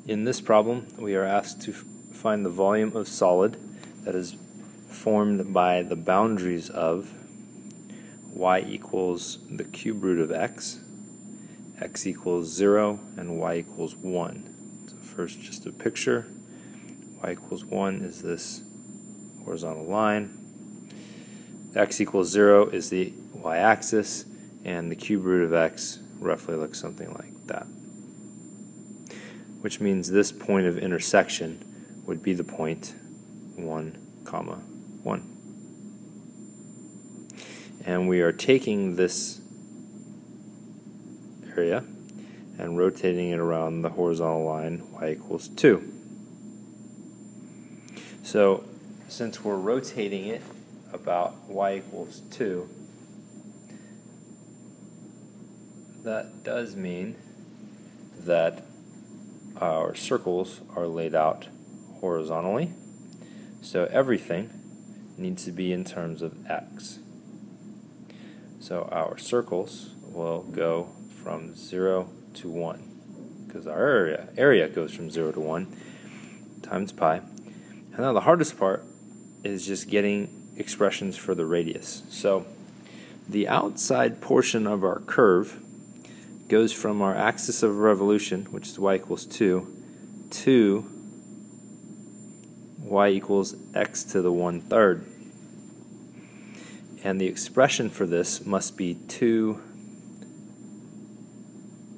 In this problem, we are asked to find the volume of solid that is formed by the boundaries of y equals the cube root of x equals 0, and y equals 1. So first, just a picture. Y equals 1 is this horizontal line. X equals 0 is the y-axis, and the cube root of x roughly looks something like that, which means this point of intersection would be the point 1, 1. And we are taking this area and rotating it around the horizontal line y equals 2. So since we're rotating it about y equals 2, that does mean that our circles are laid out horizontally, so everything needs to be in terms of x. So our circles will go from 0 to 1, because our area goes from 0 to 1 times pi. And now the hardest part is just getting expressions for the radius. So the outside portion of our curve goes from our axis of revolution, which is y equals 2, to y equals x to the 1/3. And the expression for this must be 2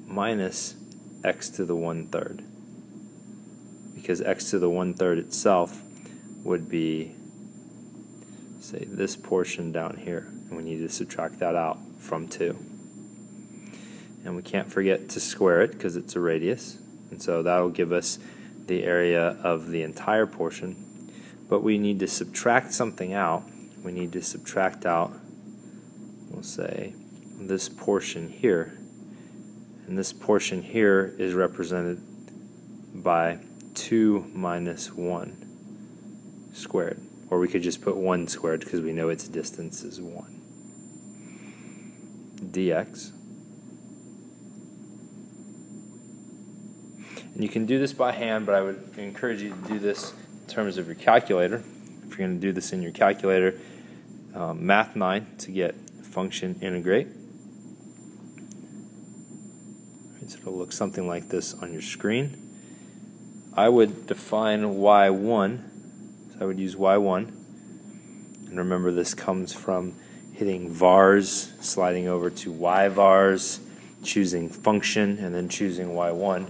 minus x to the 1/3, because x to the 1/3 itself would be, say, this portion down here, and we need to subtract that out from 2. And we can't forget to square it because it's a radius, and so that will give us the area of the entire portion. But we need to subtract something out. We need to subtract out, we'll say, this portion here. And this portion here is represented by 2 minus 1 squared. Or we could just put 1 squared because we know its distance is 1. dx. And you can do this by hand, but I would encourage you to do this in terms of your calculator. If you're going to do this in your calculator, Math 9 to get function integrate. So it'll look something like this on your screen. I would define y1, so I would use y1. And remember, this comes from hitting vars, sliding over to y vars, choosing function, and then choosing y1.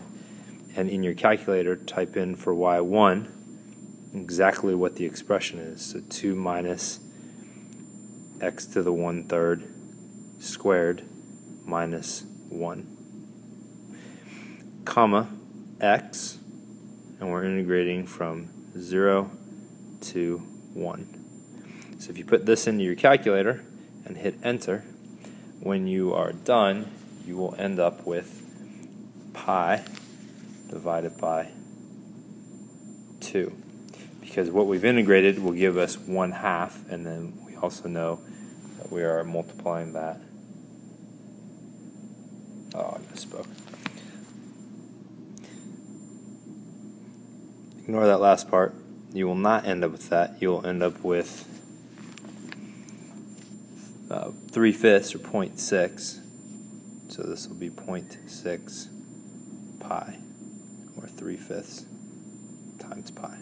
And in your calculator, type in for y1 exactly what the expression is. So 2 minus x to the 1/3 squared minus 1, comma x, and we're integrating from 0 to 1. So if you put this into your calculator and hit enter, when you are done, you will end up with pi divided by 2. Because what we've integrated will give us 1/2, and then we also know that we are multiplying that. Oh, I misspoke. Ignore that last part. You will not end up with that. You will end up with 3/5 or 0.6. So this will be 0.6 pi, or 3/5 times pi.